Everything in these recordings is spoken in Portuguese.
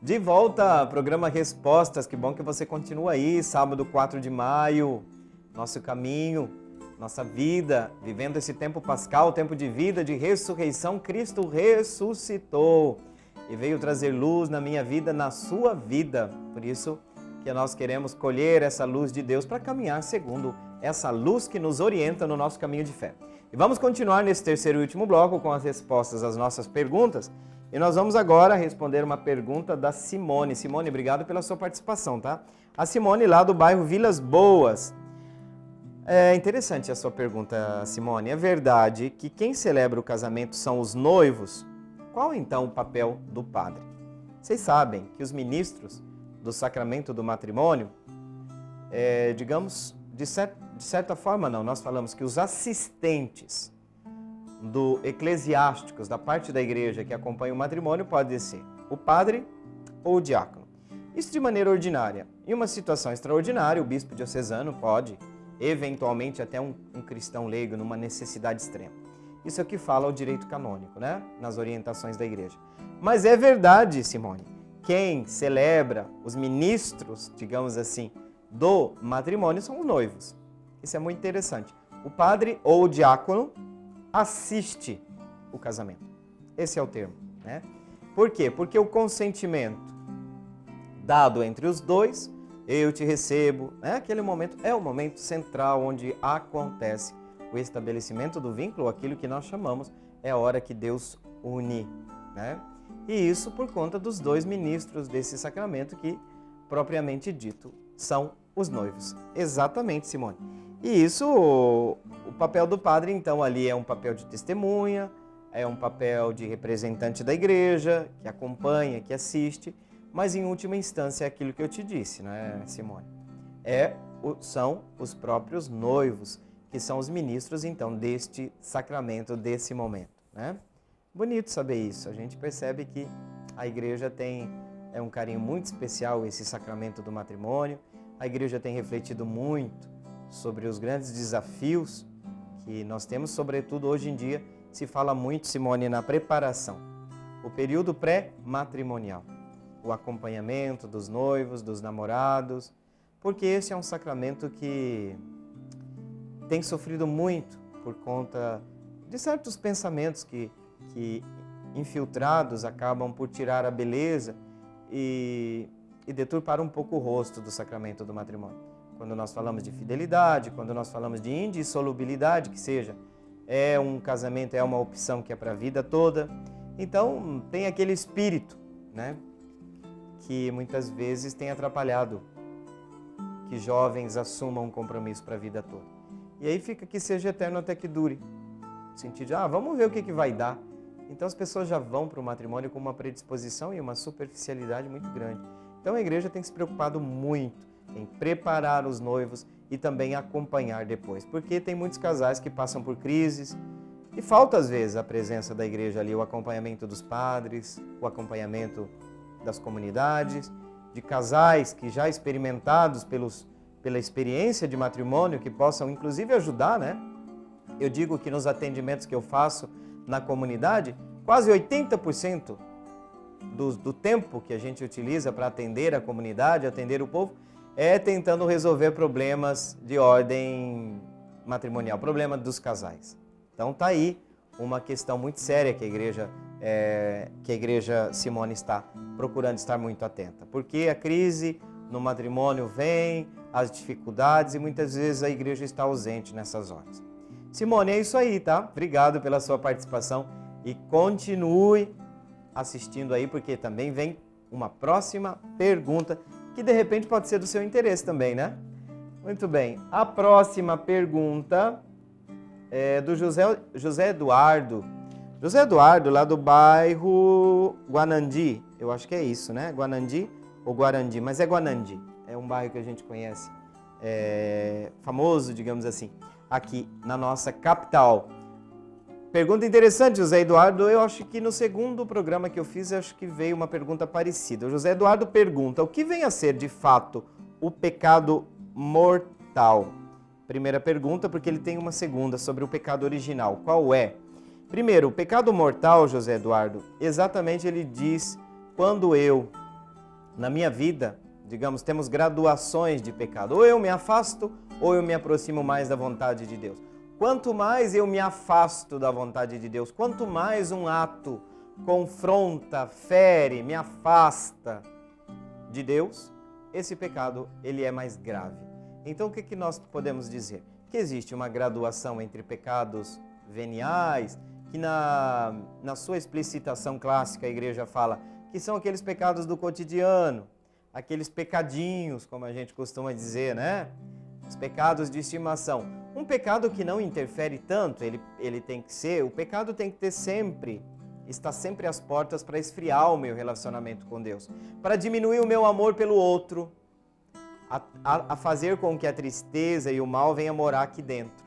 De volta, programa Respostas, que bom que você continua aí, sábado 4 de maio, nosso caminho, nossa vida, vivendo esse tempo pascal, tempo de vida, de ressurreição. Cristo ressuscitou e veio trazer luz na minha vida, na sua vida. Por isso que nós queremos colher essa luz de Deus para caminhar segundo essa luz que nos orienta no nosso caminho de fé. E vamos continuar nesse terceiro e último bloco com as respostas às nossas perguntas. E nós vamos agora responder uma pergunta da Simone. Simone, obrigado pela sua participação, tá? A Simone lá do bairro Vilas Boas. É interessante a sua pergunta, Simone. É verdade que quem celebra o casamento são os noivos? Qual então o papel do padre? Vocês sabem que os ministros do sacramento do matrimônio, de certa forma não, nós falamos que os assistentes eclesiásticos da parte da igreja que acompanha o matrimônio pode ser o padre ou o diácono. Isso de maneira ordinária. Em uma situação extraordinária, o bispo diocesano pode, eventualmente até um cristão leigo numa necessidade extrema. Isso é o que fala o direito canônico, né? Nas orientações da igreja. Mas é verdade, Simone, quem celebra, os ministros, digamos assim, do matrimônio são os noivos. Isso é muito interessante. O padre ou o diácono assiste o casamento. Esse é o termo, né? Por quê? Porque o consentimento dado entre os dois, eu te recebo, né? Aquele momento é o momento central onde acontece o estabelecimento do vínculo, aquilo que nós chamamos é a hora que Deus une, né? E isso por conta dos dois ministros desse sacramento que, propriamente dito, são os noivos. Exatamente, Simone. E isso, o papel do padre, então, ali é um papel de testemunha, é um papel de representante da igreja, que acompanha, que assiste, mas em última instância é aquilo que eu te disse, né, Simone? São os próprios noivos, que são os ministros, então, deste sacramento, desse momento, né? Bonito saber isso. A gente percebe que a igreja tem um carinho muito especial esse sacramento do matrimônio. A igreja tem refletido muito sobre os grandes desafios que nós temos, sobretudo hoje em dia, se fala muito, Simone, na preparação. O período pré-matrimonial, o acompanhamento dos noivos, dos namorados, porque esse é um sacramento que tem sofrido muito por conta de certos pensamentos que infiltrados acabam por tirar a beleza e deturpar um pouco o rosto do sacramento do matrimônio. Quando nós falamos de fidelidade, quando nós falamos de indissolubilidade, que seja, é um casamento, é uma opção que é para a vida toda. Então, tem aquele espírito, né, que muitas vezes tem atrapalhado que jovens assumam um compromisso para a vida toda. E aí fica que seja eterno até que dure. No sentido de, vamos ver o que vai dar. Então as pessoas já vão para o matrimônio com uma predisposição e uma superficialidade muito grande. Então a igreja tem se preocupado muito em preparar os noivos e também acompanhar depois. Porque tem muitos casais que passam por crises e falta às vezes a presença da igreja ali, o acompanhamento dos padres, o acompanhamento das comunidades, de casais que já experimentados pela experiência de matrimônio, que possam inclusive ajudar, né? Eu digo que nos atendimentos que eu faço na comunidade, quase 80% do tempo que a gente utiliza para atender a comunidade, atender o povo, é tentando resolver problemas de ordem matrimonial, problema dos casais. Então tá aí uma questão muito séria que a igreja Simone está procurando estar muito atenta, porque a crise no matrimônio vem, as dificuldades, e muitas vezes a igreja está ausente nessas horas. Simone, é isso aí, tá? Obrigado pela sua participação e continue assistindo aí, porque também vem uma próxima pergunta que de repente pode ser do seu interesse também, né? Muito bem. A próxima pergunta é do José Eduardo. José Eduardo, lá do bairro Guanandi. Eu acho que é isso, né? Guanandi ou Guarandi, mas é Guanandi. É um bairro que a gente conhece, famoso, digamos assim, aqui na nossa capital. Pergunta interessante, José Eduardo. Eu acho que no segundo programa que eu fiz, acho que veio uma pergunta parecida. O José Eduardo pergunta: o que vem a ser, de fato, o pecado mortal? Primeira pergunta, porque ele tem uma segunda sobre o pecado original. Qual é? Primeiro, o pecado mortal, José Eduardo, exatamente ele diz quando eu Na minha vida, digamos, temos graduações de pecado. Ou eu me afasto, ou eu me aproximo mais da vontade de Deus. Quanto mais eu me afasto da vontade de Deus, quanto mais um ato confronta, fere, me afasta de Deus, esse pecado ele é mais grave. Então o que nós podemos dizer? Que existe uma graduação entre pecados veniais, que na sua explicitação clássica a igreja fala que são aqueles pecados do cotidiano, aqueles pecadinhos, como a gente costuma dizer, né? Os pecados de estimação. Um pecado que não interfere tanto, ele tem que ser, o pecado tem que ter sempre, está sempre às portas para esfriar o meu relacionamento com Deus, para diminuir o meu amor pelo outro, a fazer com que a tristeza e o mal venham morar aqui dentro.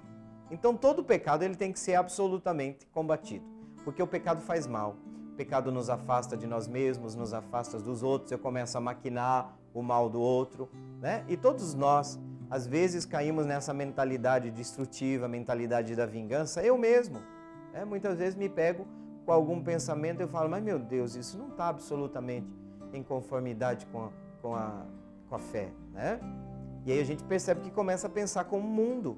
Então todo pecado ele tem que ser absolutamente combatido, porque o pecado faz mal. O pecado nos afasta de nós mesmos, nos afasta dos outros, eu começo a maquinar o mal do outro, né? E todos nós, às vezes, caímos nessa mentalidade destrutiva, mentalidade da vingança. Eu mesmo, né? Muitas vezes me pego com algum pensamento e eu falo, mas meu Deus, isso não está absolutamente em conformidade com a fé, né? E aí a gente percebe que começa a pensar como o mundo.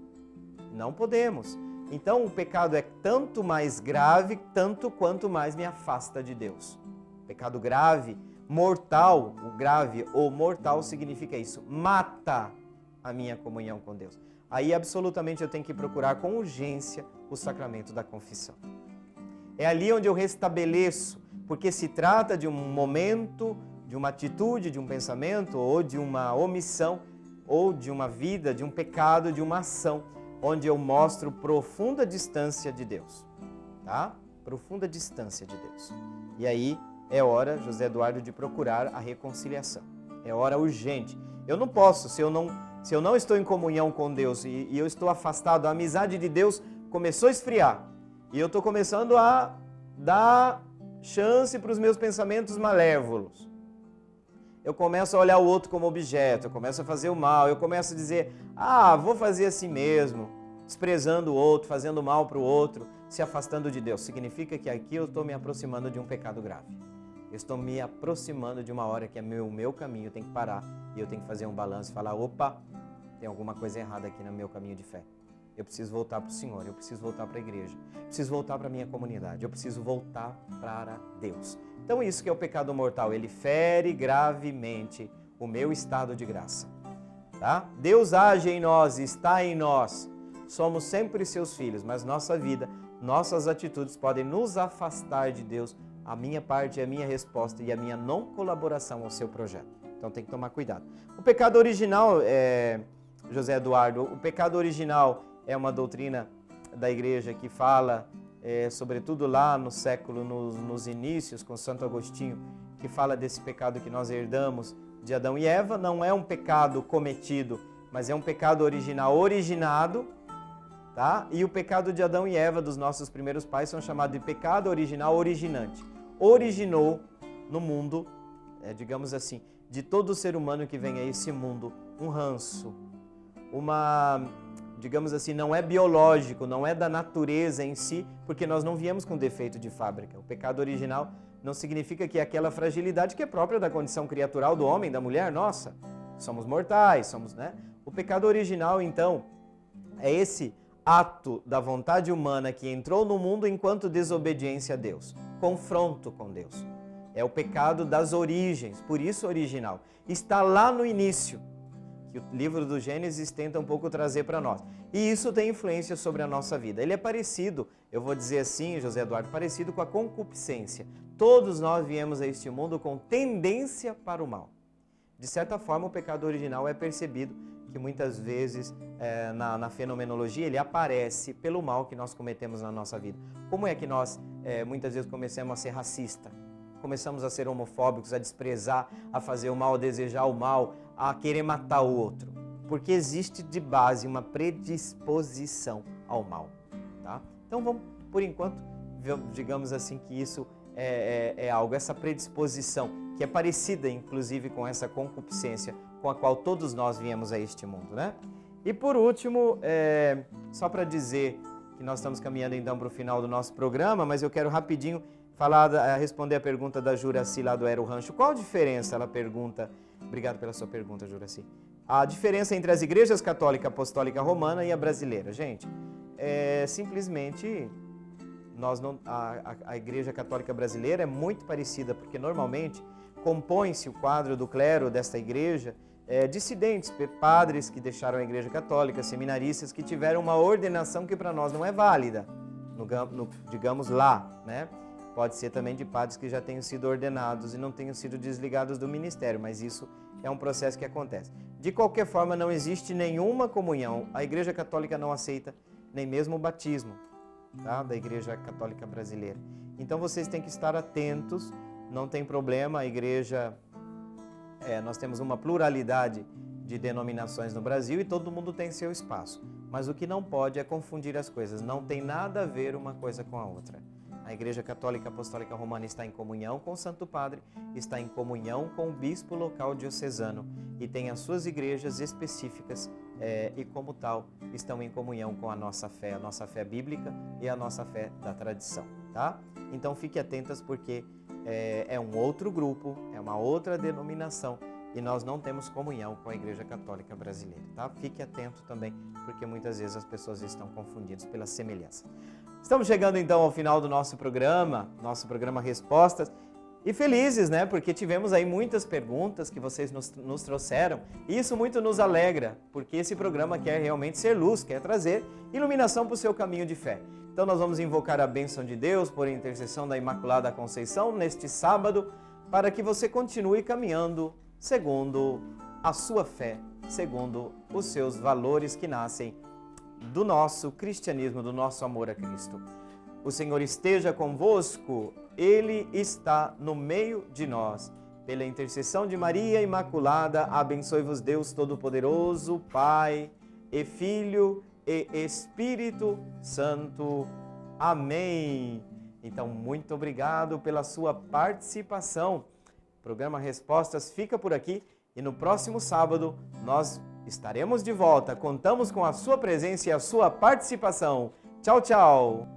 Não podemos. Então o pecado é tanto mais grave, tanto quanto mais me afasta de Deus. Pecado grave, mortal, o grave ou mortal significa isso, mata a minha comunhão com Deus. Aí absolutamente eu tenho que procurar com urgência o sacramento da confissão. É ali onde eu restabeleço, porque se trata de um momento, de uma atitude, de um pensamento, ou de uma omissão, ou de uma vida, de um pecado, de uma ação, onde eu mostro profunda distância de Deus, tá? Profunda distância de Deus. E aí é hora, José Eduardo, de procurar a reconciliação. É hora urgente. Eu não posso, se eu não estou em comunhão com Deus e eu estou afastado, a amizade de Deus começou a esfriar. E eu estou começando a dar chance para os meus pensamentos malévolos. Eu começo a olhar o outro como objeto, eu começo a fazer o mal, eu começo a dizer, vou fazer assim mesmo, desprezando o outro, fazendo mal para o outro, se afastando de Deus. Significa que aqui eu estou me aproximando de um pecado grave. Eu estou me aproximando de uma hora que é o meu caminho tem que parar e eu tenho que fazer um balanço e falar, opa, tem alguma coisa errada aqui no meu caminho de fé. Eu preciso voltar para o Senhor, eu preciso voltar para a igreja, eu preciso voltar para a minha comunidade, eu preciso voltar para Deus. Então isso que é o pecado mortal, ele fere gravemente o meu estado de graça. Tá? Deus age em nós, está em nós, somos sempre seus filhos, mas nossa vida, nossas atitudes podem nos afastar de Deus, a minha parte, a minha resposta e a minha não colaboração ao seu projeto. Então tem que tomar cuidado. O pecado original, José Eduardo, o pecado original é uma doutrina da igreja que fala, sobretudo lá no século, nos inícios, com Santo Agostinho, que fala desse pecado que nós herdamos de Adão e Eva. Não é um pecado cometido, mas é um pecado original originado, tá? E o pecado de Adão e Eva, dos nossos primeiros pais, são chamados de pecado original originante. Originou no mundo, digamos assim, de todo ser humano que vem a esse mundo, um ranço, digamos assim, não é biológico, não é da natureza em si, porque nós não viemos com defeito de fábrica. O pecado original não significa que é aquela fragilidade que é própria da condição criatural do homem, da mulher, nossa, somos mortais, né? O pecado original, então, é esse ato da vontade humana que entrou no mundo enquanto desobediência a Deus, confronto com Deus. É o pecado das origens, por isso original. Está lá no início, que o livro do Gênesis tenta um pouco trazer para nós. E isso tem influência sobre a nossa vida. Ele é parecido, eu vou dizer assim, José Eduardo, parecido com a concupiscência. Todos nós viemos a este mundo com tendência para o mal. De certa forma, o pecado original é percebido que muitas vezes na fenomenologia ele aparece pelo mal que nós cometemos na nossa vida. Como é que nós muitas vezes começamos a ser racista? Começamos a ser homofóbicos, a desprezar, a fazer o mal, a desejar o mal, a querer matar o outro. Porque existe de base uma predisposição ao mal. Tá? Então vamos, por enquanto, digamos assim que isso é algo, essa predisposição, que é parecida inclusive com essa concupiscência com a qual todos nós viemos a este mundo, né? E por último, só para dizer que nós estamos caminhando então para o final do nosso programa, mas eu quero rapidinho responder a pergunta da Juraci lá do Aero Rancho. Qual a diferença? Ela pergunta. Obrigado pela sua pergunta, Juraci. A diferença entre as igrejas católica, apostólica romana e a brasileira. Gente, simplesmente a igreja católica brasileira é muito parecida, porque normalmente compõe-se o quadro do clero desta igreja dissidentes, padres que deixaram a igreja católica, seminaristas que tiveram uma ordenação que para nós não é válida, digamos lá, né? Pode ser também de padres que já tenham sido ordenados e não tenham sido desligados do ministério, mas isso é um processo que acontece. De qualquer forma, não existe nenhuma comunhão. A Igreja Católica não aceita nem mesmo o batismo, tá? Da Igreja Católica Brasileira. Então vocês têm que estar atentos, não tem problema, a Igreja... nós temos uma pluralidade de denominações no Brasil e todo mundo tem seu espaço. Mas o que não pode é confundir as coisas, não tem nada a ver uma coisa com a outra. A Igreja Católica Apostólica Romana está em comunhão com o Santo Padre, está em comunhão com o Bispo local diocesano e tem as suas igrejas específicas e, como tal, estão em comunhão com a nossa fé bíblica e a nossa fé da tradição, tá? Então fique atentas porque é um outro grupo, é uma outra denominação e nós não temos comunhão com a Igreja Católica Brasileira, tá? Fique atento também, porque muitas vezes as pessoas estão confundidas pela semelhança. Estamos chegando então ao final do nosso programa Respostas, e felizes, né? Porque tivemos aí muitas perguntas que vocês nos trouxeram, e isso muito nos alegra, porque esse programa quer realmente ser luz, quer trazer iluminação para o seu caminho de fé. Então nós vamos invocar a bênção de Deus por intercessão da Imaculada Conceição neste sábado, para que você continue caminhando segundo a sua fé, segundo os seus valores que nascem do nosso cristianismo, do nosso amor a Cristo. O Senhor esteja convosco, Ele está no meio de nós. Pela intercessão de Maria Imaculada, abençoe-vos Deus Todo-Poderoso, Pai e Filho e Espírito Santo. Amém. Então, muito obrigado pela sua participação. O programa Respostas fica por aqui e no próximo sábado nós estaremos de volta. Contamos com a sua presença e a sua participação. Tchau, tchau!